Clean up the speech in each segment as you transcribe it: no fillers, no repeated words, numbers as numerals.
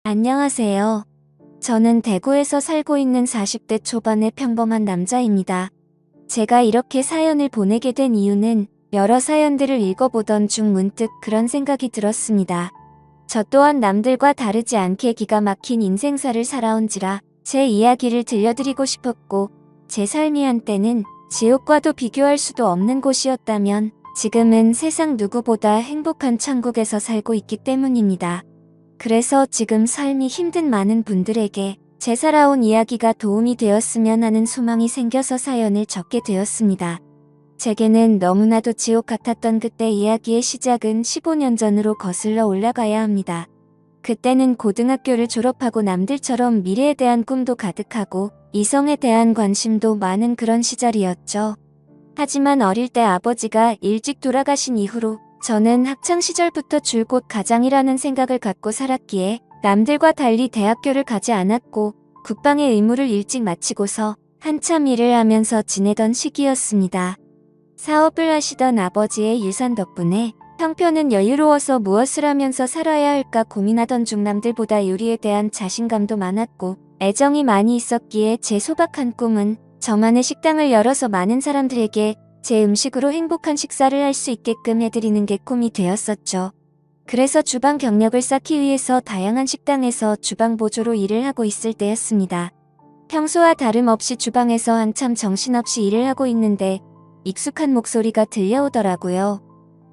안녕하세요. 저는 대구에서 살고 있는 40대 초반의 평범한 남자입니다. 제가 이렇게 사연을 보내게 된 이유는 여러 사연들을 읽어보던 중 문득 그런 생각이 들었습니다. 저 또한 남들과 다르지 않게 기가 막힌 인생사를 살아온지라 제 이야기를 들려드리고 싶었고, 제 삶이 한때는 지옥과도 비교할 수도 없는 곳이었다면 지금은 세상 누구보다 행복한 천국에서 살고 있기 때문입니다. 그래서 지금 삶이 힘든 많은 분들에게 제 살아온 이야기가 도움이 되었으면 하는 소망이 생겨서 사연을 적게 되었습니다. 제게는 너무나도 지옥 같았던 그때 이야기의 시작은 15년 전으로 거슬러 올라가야 합니다. 그때는 고등학교를 졸업하고 남들처럼 미래에 대한 꿈도 가득하고 이성에 대한 관심도 많은 그런 시절이었죠. 하지만 어릴 때 아버지가 일찍 돌아가신 이후로 저는 학창시절부터 줄곧 가장이라는 생각을 갖고 살았기에 남들과 달리 대학교를 가지 않았고 국방의 의무를 일찍 마치고서 한참 일을 하면서 지내던 시기였습니다. 사업을 하시던 아버지의 일산 덕분에 형편은 여유로워서 무엇을 하면서 살아야 할까 고민하던 중 남들보다 요리에 대한 자신감도 많았고 애정이 많이 있었기에 제 소박한 꿈은 저만의 식당을 열어서 많은 사람들에게 제 음식으로 행복한 식사를 할 수 있게끔 해드리는 게 꿈이 되었었죠. 그래서 주방 경력을 쌓기 위해서 다양한 식당에서 주방 보조로 일을 하고 있을 때였습니다. 평소와 다름없이 주방에서 한참 정신없이 일을 하고 있는데 익숙한 목소리가 들려오더라고요.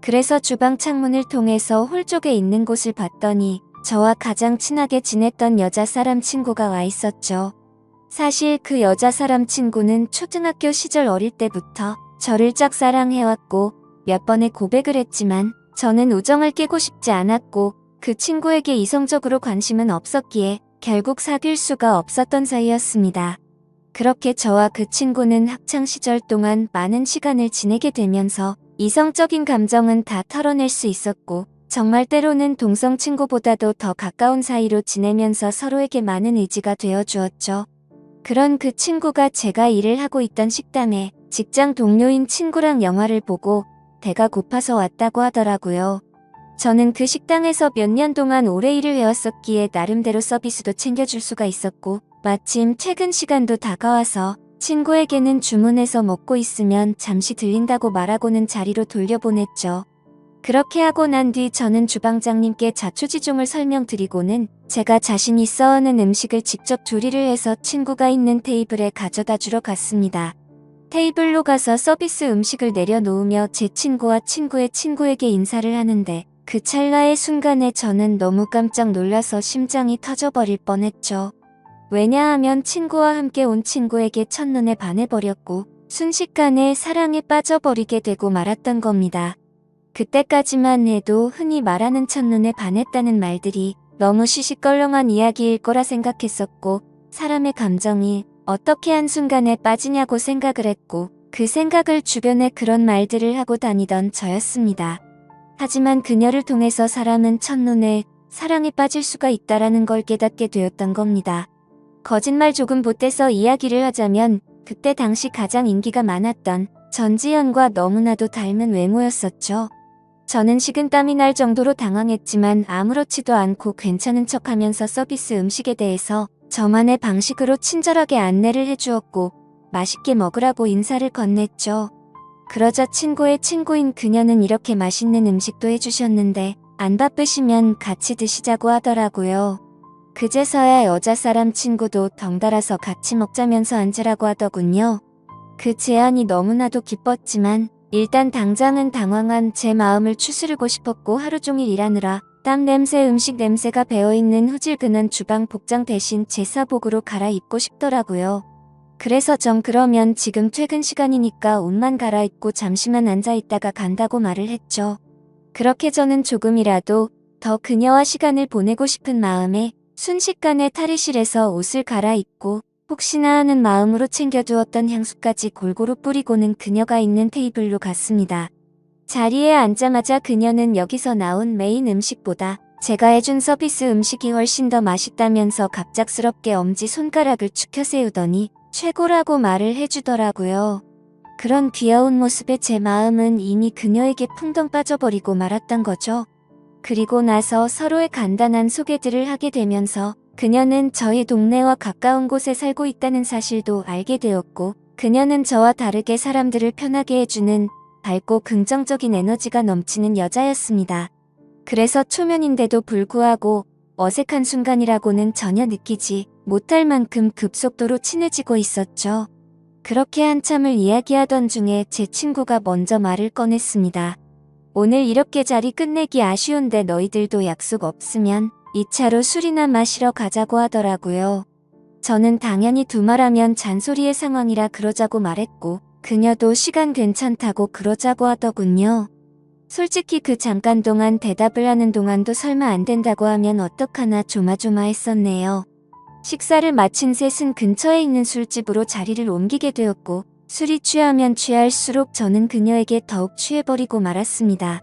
그래서 주방 창문을 통해서 홀 쪽에 있는 곳을 봤더니 저와 가장 친하게 지냈던 여자 사람 친구가 와 있었죠. 사실 그 여자 사람 친구는 초등학교 시절 어릴 때부터 저를 짝사랑해왔고 몇 번의 고백을 했지만 저는 우정을 깨고 싶지 않았고 그 친구에게 이성적으로 관심은 없었기에 결국 사귈 수가 없었던 사이였습니다. 그렇게 저와 그 친구는 학창시절 동안 많은 시간을 지내게 되면서 이성적인 감정은 다 털어낼 수 있었고 정말 때로는 동성 친구보다도 더 가까운 사이로 지내면서 서로에게 많은 의지가 되어주었죠. 그런 그 친구가 제가 일을 하고 있던 식당에 직장 동료인 친구랑 영화를 보고 배가 고파서 왔다고 하더라고요. 저는 그 식당에서 몇 년 동안 오래 일을 해왔었기에 나름대로 서비스도 챙겨줄 수가 있었고 마침 퇴근 시간도 다가와서 친구에게는 주문해서 먹고 있으면 잠시 들린다고 말하고는 자리로 돌려보냈죠. 그렇게 하고 난 뒤 저는 주방장님께 자초지종을 설명드리고는 제가 자신 있어 하는 음식을 직접 조리를 해서 친구가 있는 테이블에 가져다 주러 갔습니다. 테이블로 가서 서비스 음식을 내려놓으며 제 친구와 친구의 친구에게 인사를 하는데 그 찰나의 순간에 저는 너무 깜짝 놀라서 심장이 터져버릴 뻔했죠. 왜냐하면 친구와 함께 온 친구에게 첫눈에 반해버렸고 순식간에 사랑에 빠져버리게 되고 말았던 겁니다. 그때까지만 해도 흔히 말하는 첫눈에 반했다는 말들이 너무 시시껄렁한 이야기일 거라 생각했었고 사람의 감정이 어떻게 한순간에 빠지냐고 생각을 했고 그 생각을 주변에 그런 말들을 하고 다니던 저였습니다. 하지만 그녀를 통해서 사람은 첫눈에 사랑에 빠질 수가 있다라는 걸 깨닫게 되었던 겁니다. 거짓말 조금 보태서 이야기를 하자면 그때 당시 가장 인기가 많았던 전지현과 너무나도 닮은 외모였었죠. 저는 식은땀이 날 정도로 당황했지만 아무렇지도 않고 괜찮은 척하면서 서비스 음식에 대해서 저만의 방식으로 친절하게 안내를 해주었고 맛있게 먹으라고 인사를 건넸죠. 그러자 친구의 친구인 그녀는 이렇게 맛있는 음식도 해주셨는데 안 바쁘시면 같이 드시자고 하더라고요. 그제서야 여자 사람 친구도 덩달아서 같이 먹자면서 앉으라고 하더군요. 그 제안이 너무나도 기뻤지만 일단 당장은 당황한 제 마음을 추스르고 싶었고 하루 종일 일하느라 땀 냄새 음식 냄새가 배어있는 후질근한 주방 복장 대신 제 사복으로 갈아입고 싶더라고요. 그래서 전 그러면 지금 퇴근 시간이니까 옷만 갈아입고 잠시만 앉아있다가 간다고 말을 했죠. 그렇게 저는 조금이라도 더 그녀와 시간을 보내고 싶은 마음에 순식간에 탈의실에서 옷을 갈아입고 혹시나 하는 마음으로 챙겨두었던 향수까지 골고루 뿌리고는 그녀가 있는 테이블로 갔습니다. 자리에 앉자마자 그녀는 여기서 나온 메인 음식보다 제가 해준 서비스 음식이 훨씬 더 맛있다면서 갑작스럽게 엄지손가락을 축혀 세우더니 최고라고 말을 해주더라고요. 그런 귀여운 모습에 제 마음은 이미 그녀에게 풍덩 빠져버리고 말았던 거죠. 그리고 나서 서로의 간단한 소개들을 하게 되면서 그녀는 저희 동네와 가까운 곳에 살고 있다는 사실도 알게 되었고, 그녀는 저와 다르게 사람들을 편하게 해주는 밝고 긍정적인 에너지가 넘치는 여자였습니다. 그래서 초면인데도 불구하고 어색한 순간이라고는 전혀 느끼지 못할 만큼 급속도로 친해지고 있었죠. 그렇게 한참을 이야기하던 중에 제 친구가 먼저 말을 꺼냈습니다. 오늘 이렇게 자리 끝내기 아쉬운데 너희들도 약속 없으면 2차로 술이나 마시러 가자고 하더라고요. 저는 당연히 두말하면 잔소리의 상황이라 그러자고 말했고, 그녀도 시간 괜찮다고 그러자고 하더군요. 솔직히 그 잠깐 동안 대답을 하는 동안도 설마 안 된다고 하면 어떡하나 조마조마했었네요. 식사를 마친 셋은 근처에 있는 술집으로 자리를 옮기게 되었고, 술이 취하면 취할수록 저는 그녀에게 더욱 취해버리고 말았습니다.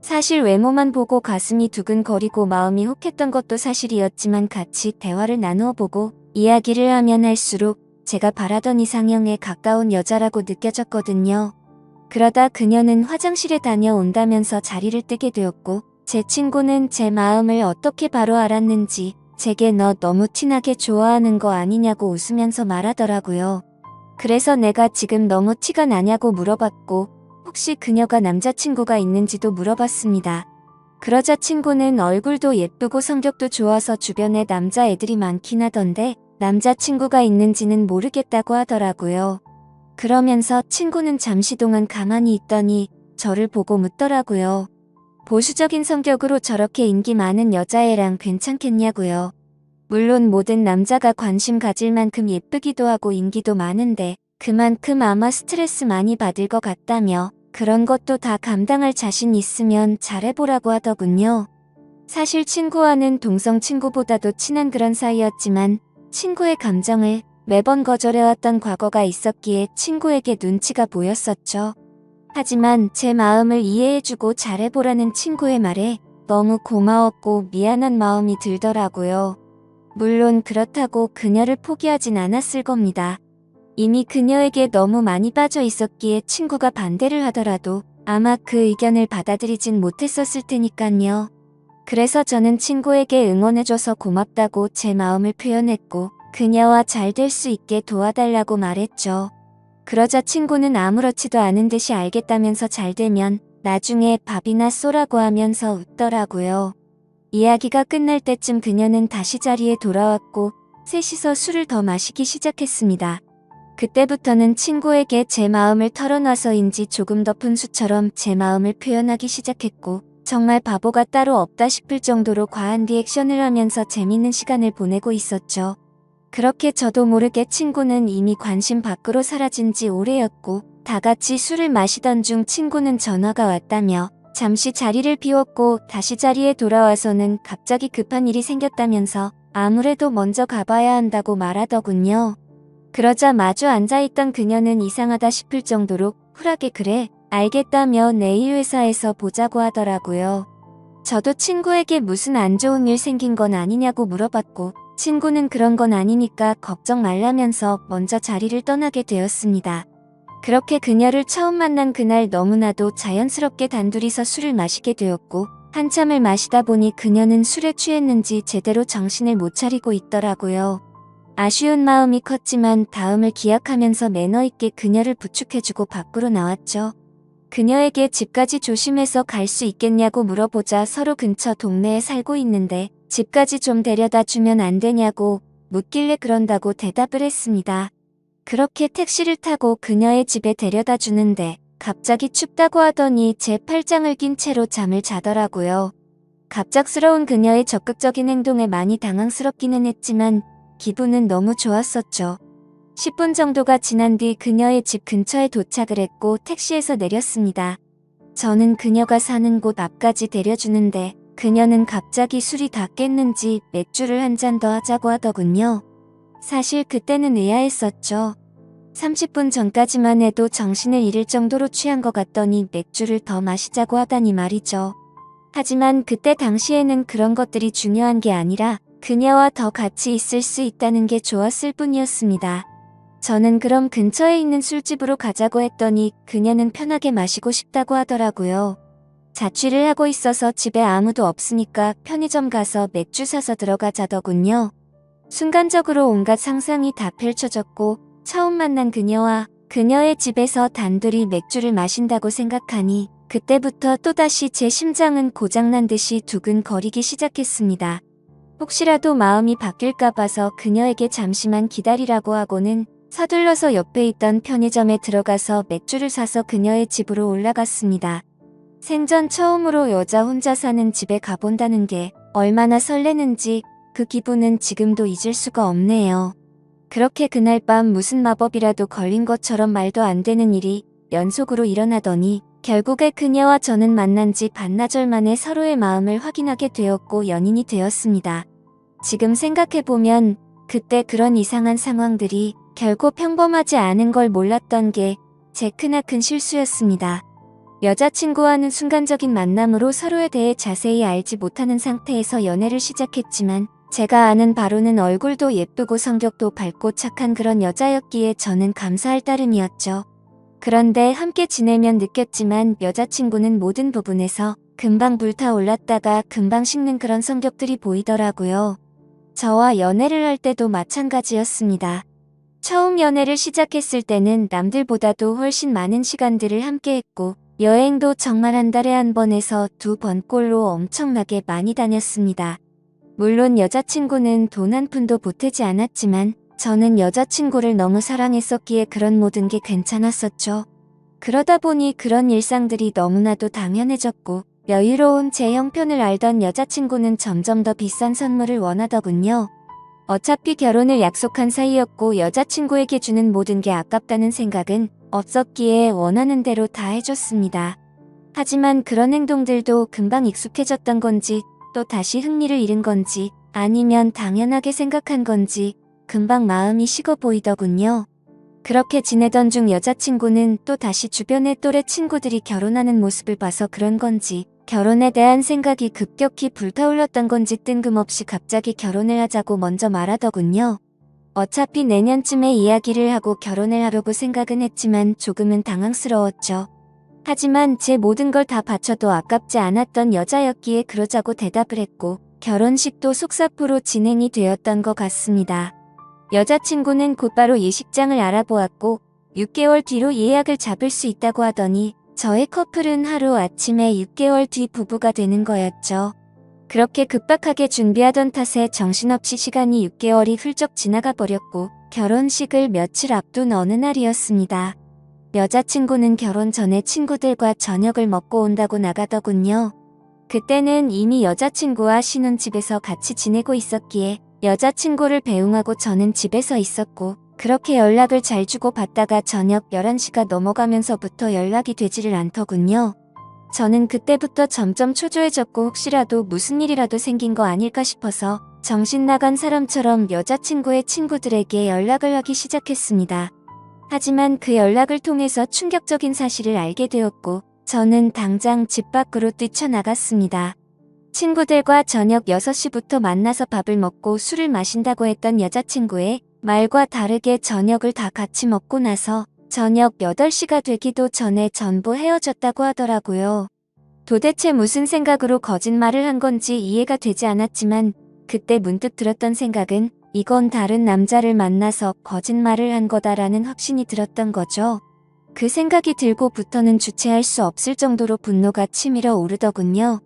사실 외모만 보고 가슴이 두근거리고 마음이 혹했던 것도 사실이었지만 같이 대화를 나누어 보고 이야기를 하면 할수록 제가 바라던 이상형에 가까운 여자라고 느껴졌거든요. 그러다 그녀는 화장실에 다녀온다면서 자리를 뜨게 되었고, 제 친구는 제 마음을 어떻게 바로 알았는지 제게 너 너무 티나게 좋아하는 거 아니냐고 웃으면서 말하더라고요. 그래서 내가 지금 너무 티가 나냐고 물어봤고, 혹시 그녀가 남자친구가 있는지도 물어봤습니다. 그러자 친구는 얼굴도 예쁘고 성격도 좋아서 주변에 남자애들이 많긴 하던데 남자친구가 있는지는 모르겠다고 하더라고요. 그러면서 친구는 잠시 동안 가만히 있더니 저를 보고 묻더라고요. 보수적인 성격으로 저렇게 인기 많은 여자애랑 괜찮겠냐고요. 물론 모든 남자가 관심 가질 만큼 예쁘기도 하고 인기도 많은데 그만큼 아마 스트레스 많이 받을 것 같다며 그런 것도 다 감당할 자신 있으면 잘해보라고 하더군요. 사실 친구와는 동성 친구보다도 친한 그런 사이였지만 친구의 감정을 매번 거절해왔던 과거가 있었기에 친구에게 눈치가 보였었죠. 하지만 제 마음을 이해해주고 잘해보라는 친구의 말에 너무 고마웠고 미안한 마음이 들더라고요. 물론 그렇다고 그녀를 포기하진 않았을 겁니다. 이미 그녀에게 너무 많이 빠져 있었기에 친구가 반대를 하더라도 아마 그 의견을 받아들이진 못했었을 테니깐요. 그래서 저는 친구에게 응원해줘서 고맙다고 제 마음을 표현했고 그녀와 잘 될 수 있게 도와달라고 말했죠. 그러자 친구는 아무렇지도 않은 듯이 알겠다면서 잘 되면 나중에 밥이나 쏘라고 하면서 웃더라고요. 이야기가 끝날 때쯤 그녀는 다시 자리에 돌아왔고 셋이서 술을 더 마시기 시작했습니다. 그때부터는 친구에게 제 마음을 털어놔서인지 조금 더 푼수처럼 제 마음을 표현하기 시작했고 정말 바보가 따로 없다 싶을 정도로 과한 리액션을 하면서 재밌는 시간을 보내고 있었죠. 그렇게 저도 모르게 친구는 이미 관심 밖으로 사라진 지 오래였고 다 같이 술을 마시던 중 친구는 전화가 왔다며 잠시 자리를 비웠고 다시 자리에 돌아와서는 갑자기 급한 일이 생겼다면서 아무래도 먼저 가봐야 한다고 말하더군요. 그러자 마주 앉아있던 그녀는 이상하다 싶을 정도로 쿨하게 그래, 알겠다며 내일 회사에서 보자고 하더라고요. 저도 친구에게 무슨 안 좋은 일 생긴 건 아니냐고 물어봤고 친구는 그런 건 아니니까 걱정 말라면서 먼저 자리를 떠나게 되었습니다. 그렇게 그녀를 처음 만난 그날 너무나도 자연스럽게 단둘이서 술을 마시게 되었고 한참을 마시다 보니 그녀는 술에 취했는지 제대로 정신을 못 차리고 있더라고요. 아쉬운 마음이 컸지만 다음을 기약하면서 매너 있게 그녀를 부축해주고 밖으로 나왔죠. 그녀에게 집까지 조심해서 갈 수 있겠냐고 물어보자 서로 근처 동네에 살고 있는데 집까지 좀 데려다 주면 안 되냐고 묻길래 그런다고 대답을 했습니다. 그렇게 택시를 타고 그녀의 집에 데려다 주는데 갑자기 춥다고 하더니 제 팔짱을 낀 채로 잠을 자더라고요. 갑작스러운 그녀의 적극적인 행동에 많이 당황스럽기는 했지만 기분은 너무 좋았었죠. 10분 정도가 지난 뒤 그녀의 집 근처에 도착을 했고 택시에서 내렸습니다. 저는 그녀가 사는 곳 앞까지 데려주는데 그녀는 갑자기 술이 다 깼는지 맥주를 한 잔 더 하자고 하더군요. 사실 그때는 의아했었죠. 30분 전까지만 해도 정신을 잃을 정도로 취한 것 같더니 맥주를 더 마시자고 하다니 말이죠. 하지만 그때 당시에는 그런 것들이 중요한 게 아니라 그녀와 더 같이 있을 수 있다는 게 좋았을 뿐이었습니다. 저는 그럼 근처에 있는 술집으로 가자고 했더니 그녀는 편하게 마시고 싶다고 하더라고요. 자취를 하고 있어서 집에 아무도 없으니까 편의점 가서 맥주 사서 들어가자더군요. 순간적으로 온갖 상상이 다 펼쳐졌고 처음 만난 그녀와 그녀의 집에서 단둘이 맥주를 마신다고 생각하니 그때부터 또다시 제 심장은 고장난 듯이 두근거리기 시작했습니다. 혹시라도 마음이 바뀔까 봐서 그녀에게 잠시만 기다리라고 하고는 서둘러서 옆에 있던 편의점에 들어가서 맥주를 사서 그녀의 집으로 올라갔습니다. 생전 처음으로 여자 혼자 사는 집에 가본다는 게 얼마나 설레는지 그 기분은 지금도 잊을 수가 없네요. 그렇게 그날 밤 무슨 마법이라도 걸린 것처럼 말도 안 되는 일이 연속으로 일어나더니 결국에 그녀와 저는 만난 지 반나절 만에 서로의 마음을 확인하게 되었고 연인이 되었습니다. 지금 생각해보면 그때 그런 이상한 상황들이 결코 평범하지 않은 걸 몰랐던 게 제 크나큰 실수였습니다. 여자친구와는 순간적인 만남으로 서로에 대해 자세히 알지 못하는 상태에서 연애를 시작했지만 제가 아는 바로는 얼굴도 예쁘고 성격도 밝고 착한 그런 여자였기에 저는 감사할 따름이었죠. 그런데 함께 지내면 느꼈지만 여자친구는 모든 부분에서 금방 불타올랐다가 금방 식는 그런 성격들이 보이더라고요. 저와 연애를 할 때도 마찬가지였습니다. 처음 연애를 시작했을 때는 남들보다도 훨씬 많은 시간들을 함께했고 여행도 정말 한 달에 한 번에서 2번꼴로 엄청나게 많이 다녔습니다. 물론 여자친구는 돈 한 푼도 보태지 않았지만 저는 여자친구를 너무 사랑했었기에 그런 모든 게 괜찮았었죠. 그러다 보니 그런 일상들이 너무나도 당연해졌고 여유로운 제 형편을 알던 여자친구는 점점 더 비싼 선물을 원하더군요. 어차피 결혼을 약속한 사이였고 여자친구에게 주는 모든 게 아깝다는 생각은 없었기에 원하는 대로 다 해줬습니다. 하지만 그런 행동들도 금방 익숙해졌던 건지 또 다시 흥미를 잃은 건지 아니면 당연하게 생각한 건지 금방 마음이 식어 보이더군요. 그렇게 지내던 중 여자친구는 또 다시 주변의 또래 친구들이 결혼하는 모습을 봐서 그런 건지 결혼에 대한 생각이 급격히 불타올랐던 건지 뜬금없이 갑자기 결혼을 하자고 먼저 말하더군요. 어차피 내년쯤에 이야기를 하고 결혼을 하려고 생각은 했지만 조금은 당황스러웠죠. 하지만 제 모든 걸 다 바쳐도 아깝지 않았던 여자였기에 그러자고 대답을 했고 결혼식도 속사포로 진행이 되었던 것 같습니다. 여자친구는 곧바로 예식장을 알아보았고 6개월 뒤로 예약을 잡을 수 있다고 하더니 저의 커플은 하루아침에 6개월 뒤 부부가 되는 거였죠. 그렇게 급박하게 준비하던 탓에 정신없이 시간이 6개월이 훌쩍 지나가 버렸고 결혼식을 며칠 앞둔 어느 날이었습니다. 여자친구는 결혼 전에 친구들과 저녁을 먹고 온다고 나가더군요. 그때는 이미 여자친구와 신혼집에서 같이 지내고 있었기에 여자친구를 배웅하고 저는 집에서 있었고 그렇게 연락을 잘 주고받다가 저녁 11시가 넘어가면서부터 연락이 되지를 않더군요. 저는 그때부터 점점 초조해졌고 혹시라도 무슨 일이라도 생긴 거 아닐까 싶어서 정신 나간 사람처럼 여자친구의 친구들에게 연락을 하기 시작했습니다. 하지만 그 연락을 통해서 충격적인 사실을 알게 되었고 저는 당장 집 밖으로 뛰쳐나갔습니다. 친구들과 저녁 6시부터 만나서 밥을 먹고 술을 마신다고 했던 여자친구의 말과 다르게 저녁을 다 같이 먹고 나서 저녁 8시가 되기도 전에 전부 헤어졌다고 하더라고요. 도대체 무슨 생각으로 거짓말을 한 건지 이해가 되지 않았지만 그때 문득 들었던 생각은 이건 다른 남자를 만나서 거짓말을 한 거다라는 확신이 들었던 거죠. 그 생각이 들고부터는 주체할 수 없을 정도로 분노가 치밀어 오르더군요.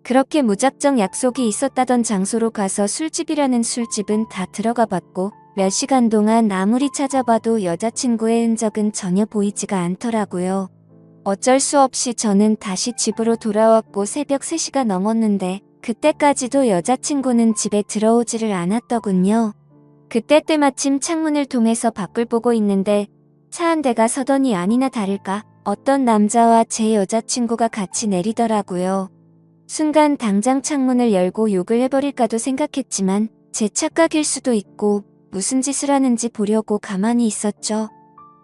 그렇게 무작정 약속이 있었다던 장소로 가서 술집이라는 술집은 다 들어가 봤고 몇 시간 동안 아무리 찾아봐도 여자친구의 흔적은 전혀 보이지가 않더라고요. 어쩔 수 없이 저는 다시 집으로 돌아왔고 새벽 3시가 넘었는데 그때까지도 여자친구는 집에 들어오지를 않았더군요. 그때 때마침 창문을 통해서 밖을 보고 있는데 차 한 대가 서더니 아니나 다를까 어떤 남자와 제 여자친구가 같이 내리더라고요. 순간 당장 창문을 열고 욕을 해버릴까도 생각했지만 제 착각일 수도 있고 무슨 짓을 하는지 보려고 가만히 있었죠.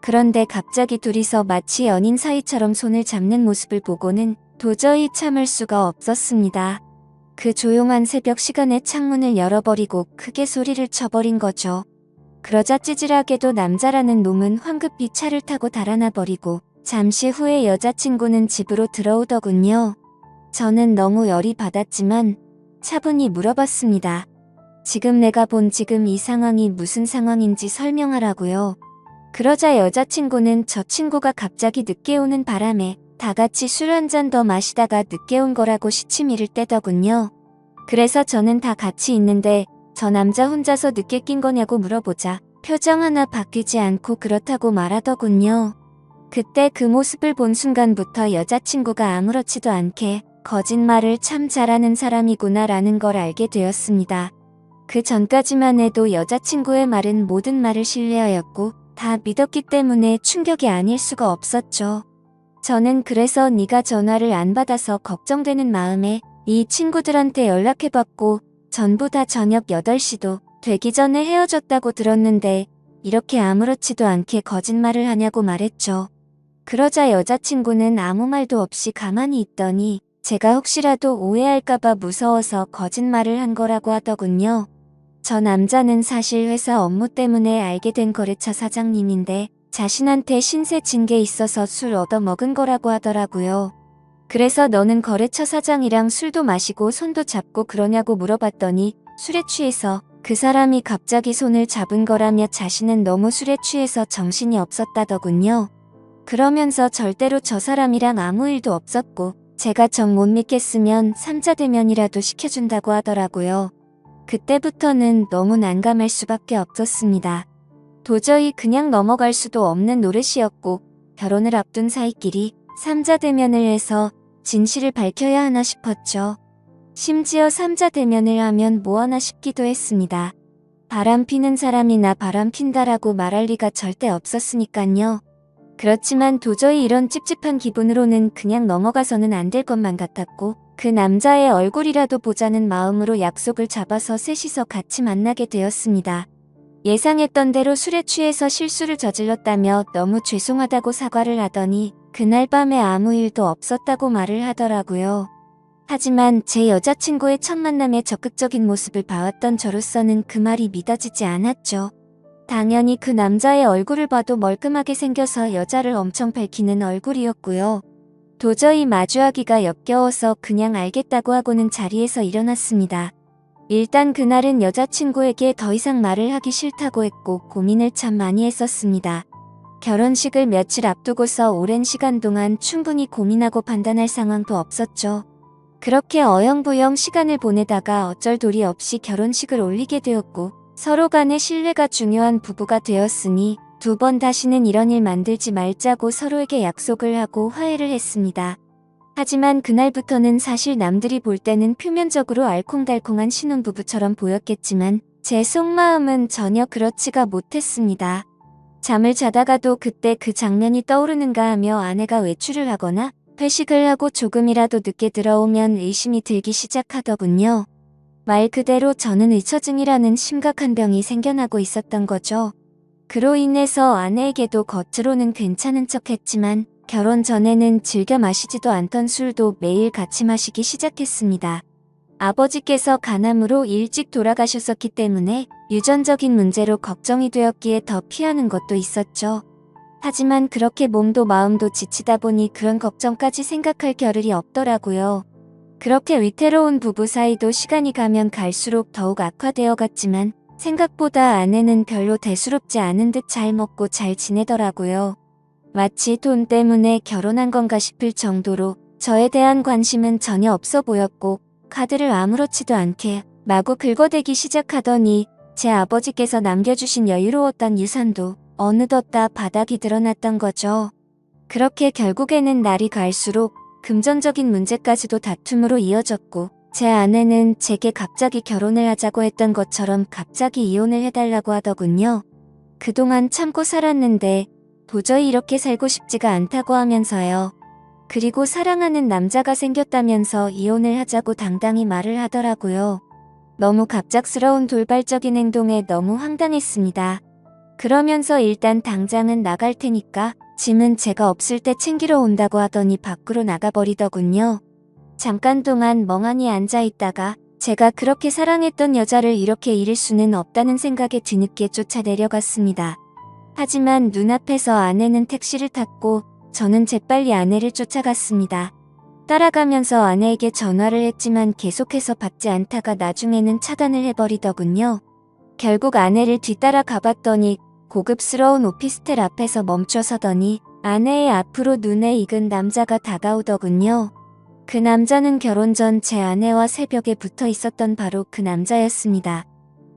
그런데 갑자기 둘이서 마치 연인 사이처럼 손을 잡는 모습을 보고는 도저히 참을 수가 없었습니다. 그 조용한 새벽 시간에 창문을 열어버리고 크게 소리를 쳐버린 거죠. 그러자 찌질하게도 남자라는 놈은 황급히 차를 타고 달아나 버리고 잠시 후에 여자친구는 집으로 들어오더군요. 저는 너무 열이 받았지만 차분히 물어봤습니다. 지금 내가 본 지금 이 상황이 무슨 상황인지 설명하라고요. 그러자 여자친구는 저 친구가 갑자기 늦게 오는 바람에 다 같이 술 한 잔 더 마시다가 늦게 온 거라고 시치미를 떼더군요. 그래서 저는 다 같이 있는데 저 남자 혼자서 늦게 낀 거냐고 물어보자 표정 하나 바뀌지 않고 그렇다고 말하더군요. 그때 그 모습을 본 순간부터 여자친구가 아무렇지도 않게 거짓말을 참 잘하는 사람이구나 라는 걸 알게 되었습니다. 그 전까지만 해도 여자친구의 말은 모든 말을 신뢰하였고 다 믿었기 때문에 충격이 아닐 수가 없었죠. 저는 그래서 네가 전화를 안 받아서 걱정되는 마음에 이 친구들한테 연락해봤고 전부 다 저녁 8시도 되기 전에 헤어졌다고 들었는데 이렇게 아무렇지도 않게 거짓말을 하냐고 말했죠. 그러자 여자친구는 아무 말도 없이 가만히 있더니 제가 혹시라도 오해할까봐 무서워서 거짓말을 한 거라고 하더군요. 저 남자는 사실 회사 업무 때문에 알게 된 거래처 사장님인데 자신한테 신세 진 게 있어서 술 얻어 먹은 거라고 하더라고요. 그래서 너는 거래처 사장이랑 술도 마시고 손도 잡고 그러냐고 물어봤더니 술에 취해서 그 사람이 갑자기 손을 잡은 거라며 자신은 너무 술에 취해서 정신이 없었다더군요. 그러면서 절대로 저 사람이랑 아무 일도 없었고 제가 정 못 믿겠으면 삼자대면이라도 시켜준다고 하더라고요. 그때부터는 너무 난감할 수밖에 없었습니다. 도저히 그냥 넘어갈 수도 없는 노릇이었고 결혼을 앞둔 사이끼리 삼자대면을 해서 진실을 밝혀야 하나 싶었죠. 심지어 삼자대면을 하면 뭐하나 싶기도 했습니다. 바람 피는 사람이나 바람 핀다라고 말할 리가 절대 없었으니깐요. 그렇지만 도저히 이런 찝찝한 기분으로는 그냥 넘어가서는 안 될 것만 같았고 그 남자의 얼굴이라도 보자는 마음으로 약속을 잡아서 셋이서 같이 만나게 되었습니다. 예상했던 대로 술에 취해서 실수를 저질렀다며 너무 죄송하다고 사과를 하더니 그날 밤에 아무 일도 없었다고 말을 하더라고요. 하지만 제 여자친구의 첫 만남의 적극적인 모습을 봐왔던 저로서는 그 말이 믿어지지 않았죠. 당연히 그 남자의 얼굴을 봐도 멀끔하게 생겨서 여자를 엄청 밝히는 얼굴이었고요. 도저히 마주하기가 역겨워서 그냥 알겠다고 하고는 자리에서 일어났습니다. 일단 그날은 여자친구에게 더 이상 말을 하기 싫다고 했고 고민을 참 많이 했었습니다. 결혼식을 며칠 앞두고서 오랜 시간 동안 충분히 고민하고 판단할 상황도 없었죠. 그렇게 어영부영 시간을 보내다가 어쩔 도리 없이 결혼식을 올리게 되었고 서로 간의 신뢰가 중요한 부부가 되었으니 두 번 다시는 이런 일 만들지 말자고 서로에게 약속을 하고 화해를 했습니다. 하지만 그날부터는 사실 남들이 볼 때는 표면적으로 알콩달콩한 신혼부부처럼 보였겠지만 제 속마음은 전혀 그렇지가 못했습니다. 잠을 자다가도 그때 그 장면이 떠오르는가 하며 아내가 외출을 하거나 회식을 하고 조금이라도 늦게 들어오면 의심이 들기 시작하더군요. 말 그대로 저는 의처증이라는 심각한 병이 생겨나고 있었던 거죠. 그로 인해서 아내에게도 겉으로는 괜찮은 척했지만 결혼 전에는 즐겨 마시지도 않던 술도 매일 같이 마시기 시작했습니다. 아버지께서 간암으로 일찍 돌아가셨었기 때문에 유전적인 문제로 걱정이 되었기에 더 피하는 것도 있었죠. 하지만 그렇게 몸도 마음도 지치다 보니 그런 걱정까지 생각할 겨를이 없더라고요. 그렇게 위태로운 부부 사이도 시간이 가면 갈수록 더욱 악화되어 갔지만 생각보다 아내는 별로 대수롭지 않은 듯 잘 먹고 잘 지내더라고요. 마치 돈 때문에 결혼한 건가 싶을 정도로 저에 대한 관심은 전혀 없어 보였고 카드를 아무렇지도 않게 마구 긁어대기 시작하더니 제 아버지께서 남겨주신 여유로웠던 유산도 어느덧 다 바닥이 드러났던 거죠. 그렇게 결국에는 날이 갈수록 금전적인 문제까지도 다툼으로 이어졌고 제 아내는 제게 갑자기 결혼을 하자고 했던 것처럼 갑자기 이혼을 해달라고 하더군요. 그동안 참고 살았는데 도저히 이렇게 살고 싶지가 않다고 하면서요. 그리고 사랑하는 남자가 생겼다면서 이혼을 하자고 당당히 말을 하더라고요. 너무 갑작스러운 돌발적인 행동에 너무 황당했습니다. 그러면서 일단 당장은 나갈 테니까 짐은 제가 없을 때 챙기러 온다고 하더니 밖으로 나가버리더군요. 잠깐 동안 멍하니 앉아있다가 제가 그렇게 사랑했던 여자를 이렇게 잃을 수는 없다는 생각에 뒤늦게 쫓아 내려갔습니다. 하지만 눈앞에서 아내는 택시를 탔고 저는 재빨리 아내를 쫓아갔습니다. 따라가면서 아내에게 전화를 했지만 계속해서 받지 않다가 나중에는 차단을 해버리더군요. 결국 아내를 뒤따라 가봤더니 고급스러운 오피스텔 앞에서 멈춰서더니 아내의 앞으로 눈에 익은 남자가 다가오더군요. 그 남자는 결혼 전 제 아내와 새벽에 붙어 있었던 바로 그 남자였습니다.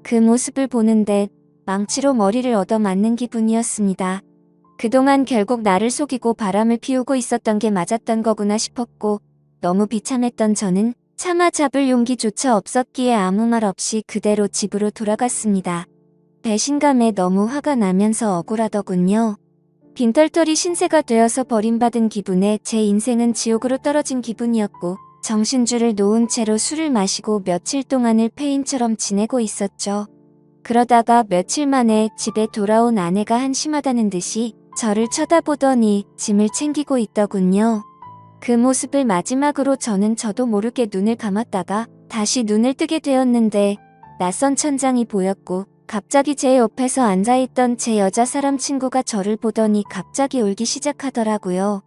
그 모습을 보는데 망치로 머리를 얻어맞는 기분이었습니다. 그동안 결국 나를 속이고 바람을 피우고 있었던 게 맞았던 거구나 싶었고 너무 비참했던 저는 차마 잡을 용기조차 없었기에 아무 말 없이 그대로 집으로 돌아갔습니다. 배신감에 너무 화가 나면서 억울하더군요. 빈털터리 신세가 되어서 버림받은 기분에 제 인생은 지옥으로 떨어진 기분이었고 정신줄을 놓은 채로 술을 마시고 며칠 동안을 폐인처럼 지내고 있었죠. 그러다가 며칠 만에 집에 돌아온 아내가 한심하다는 듯이 저를 쳐다보더니 짐을 챙기고 있더군요. 그 모습을 마지막으로 저도 모르게 눈을 감았다가 다시 눈을 뜨게 되었는데 낯선 천장이 보였고 갑자기 제 옆에서 앉아있던 제 여자 사람 친구가 저를 보더니 갑자기 울기 시작하더라고요.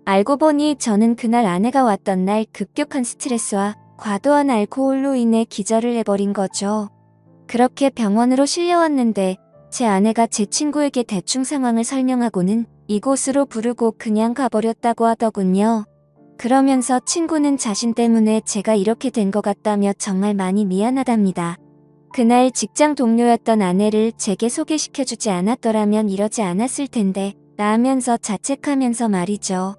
알고 보니 저는 그날 아내가 왔던 날 급격한 스트레스와 과도한 알코올로 인해 기절을 해버린 거죠. 그렇게 병원으로 실려왔는데 제 아내가 제 친구에게 대충 상황을 설명하고는 이곳으로 부르고 그냥 가버렸다고 하더군요. 그러면서 친구는 자신 때문에 제가 이렇게 된 것 같다며 정말 많이 미안하답니다. 그날 직장 동료였던 아내를 제게 소개시켜주지 않았더라면 이러지 않았을 텐데 라면서 자책하면서 말이죠.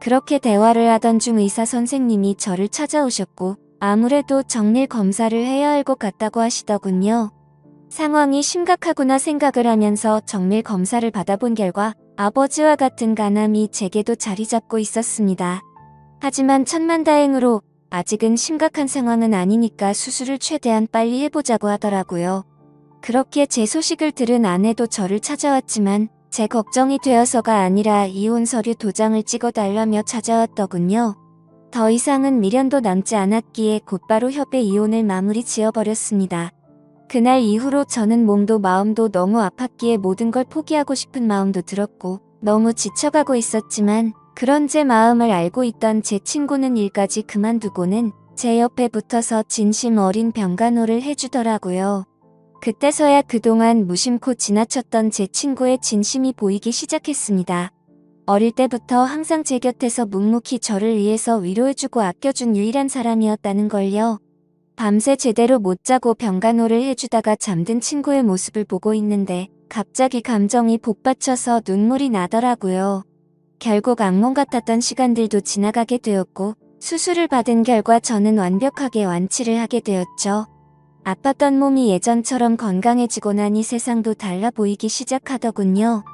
그렇게 대화를 하던 중 의사 선생님이 저를 찾아오셨고 아무래도 정밀 검사를 해야 할 것 같다고 하시더군요. 상황이 심각하구나 생각을 하면서 정밀 검사를 받아본 결과 아버지와 같은 간암이 제게도 자리 잡고 있었습니다. 하지만 천만다행으로 아직은 심각한 상황은 아니니까 수술을 최대한 빨리 해보자고 하더라고요. 그렇게 제 소식을 들은 아내도 저를 찾아왔지만 제 걱정이 되어서가 아니라 이혼 서류 도장을 찍어달라며 찾아왔더군요. 더 이상은 미련도 남지 않았기에 곧바로 협의 이혼을 마무리 지어버렸습니다. 그날 이후로 저는 몸도 마음도 너무 아팠기에 모든 걸 포기하고 싶은 마음도 들었고 너무 지쳐가고 있었지만 그런 제 마음을 알고 있던 제 친구는 일까지 그만두고는 제 옆에 붙어서 진심 어린 병간호를 해주더라고요. 그때서야 그동안 무심코 지나쳤던 제 친구의 진심이 보이기 시작했습니다. 어릴 때부터 항상 제 곁에서 묵묵히 저를 위해서 위로해주고 아껴준 유일한 사람이었다는 걸요. 밤새 제대로 못 자고 병간호를 해주다가 잠든 친구의 모습을 보고 있는데 갑자기 감정이 복받쳐서 눈물이 나더라고요. 결국 악몽 같았던 시간들도 지나가게 되었고 수술을 받은 결과 저는 완벽하게 완치를 하게 되었죠. 아팠던 몸이 예전처럼 건강해지고 나니 세상도 달라 보이기 시작하더군요.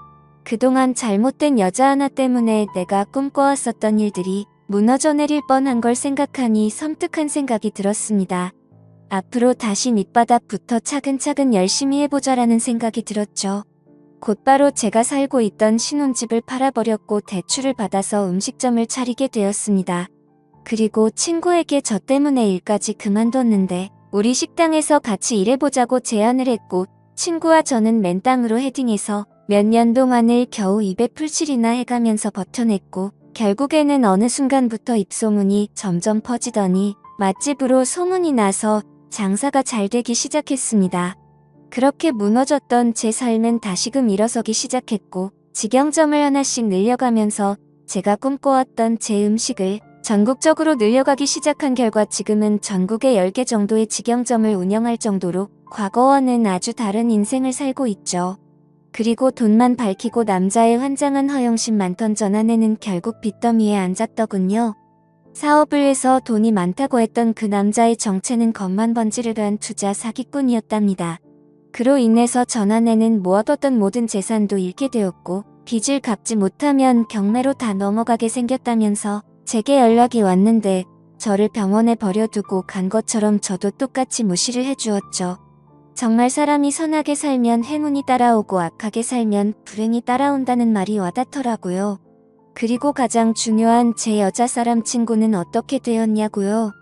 그동안 잘못된 여자 하나 때문에 내가 꿈꿔왔었던 일들이 무너져 내릴 뻔한 걸 생각하니 섬뜩한 생각이 들었습니다. 앞으로 다시 밑바닥부터 차근차근 열심히 해보자라는 생각이 들었죠. 곧바로 제가 살고 있던 신혼집을 팔아버렸고 대출을 받아서 음식점을 차리게 되었습니다. 그리고 친구에게 저 때문에 일까지 그만뒀는데 우리 식당에서 같이 일해보자고 제안을 했고 친구와 저는 맨땅으로 헤딩해서 몇 년 동안을 겨우 입에 풀칠이나 해가면서 버텨냈고 결국에는 어느 순간부터 입소문이 점점 퍼지더니 맛집으로 소문이 나서 장사가 잘 되기 시작했습니다. 그렇게 무너졌던 제 삶은 다시금 일어서기 시작했고 직영점을 하나씩 늘려가면서 제가 꿈꿔왔던 제 음식을 전국적으로 늘려가기 시작한 결과 지금은 전국에 10개 정도의 직영점을 운영할 정도로 과거와는 아주 다른 인생을 살고 있죠. 그리고 돈만 밝히고 남자의 환장한 허영심만 던전 아내는 결국 빚더미에 앉았더군요. 사업을 해서 돈이 많다고 했던 그 남자의 정체는 겉만 번지르르한 투자 사기꾼이었답니다. 그로 인해서 전 아내는 모아뒀던 모든 재산도 잃게 되었고 빚을 갚지 못하면 경매로 다 넘어가게 생겼다면서 제게 연락이 왔는데 저를 병원에 버려두고 간 것처럼 저도 똑같이 무시를 해주었죠. 정말 사람이 선하게 살면 행운이 따라오고 악하게 살면 불행이 따라온다는 말이 와닿더라고요. 그리고 가장 중요한 제 여자 사람 친구는 어떻게 되었냐고요.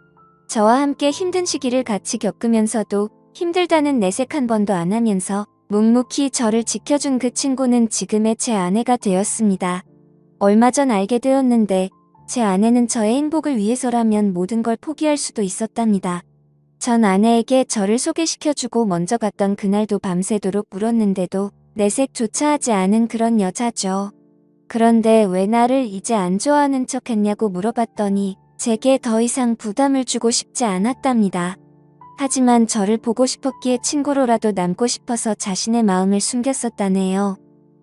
저와 함께 힘든 시기를 같이 겪으면서도 힘들다는 내색 한 번도 안 하면서 묵묵히 저를 지켜준 그 친구는 지금의 제 아내가 되었습니다. 얼마 전 알게 되었는데 제 아내는 저의 행복을 위해서라면 모든 걸 포기할 수도 있었답니다. 전 아내에게 저를 소개시켜주고 먼저 갔던 그날도 밤새도록 울었는데도 내색조차 하지 않은 그런 여자죠. 그런데 왜 나를 이제 안 좋아하는 척 했냐고 물어봤더니 제게 더 이상 부담을 주고 싶지 않았답니다. 하지만 저를 보고 싶었기에 친구로라도 남고 싶어서 자신의 마음을 숨겼었다네요.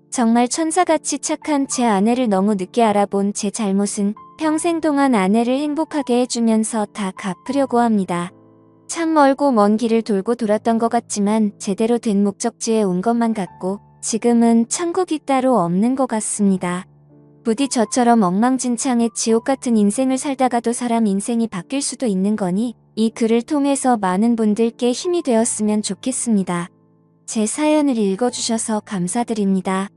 정말 천사같이 착한 제 아내를 너무 늦게 알아본 제 잘못은 평생 동안 아내를 행복하게 해주면서 다 갚으려고 합니다. 참 멀고 먼 길을 돌고 돌았던 것 같지만 제대로 된 목적지에 온 것만 같고 지금은 천국이 따로 없는 것 같습니다. 부디 저처럼 엉망진창의 지옥 같은 인생을 살다가도 사람 인생이 바뀔 수도 있는 거니 이 글을 통해서 많은 분들께 힘이 되었으면 좋겠습니다. 제 사연을 읽어주셔서 감사드립니다.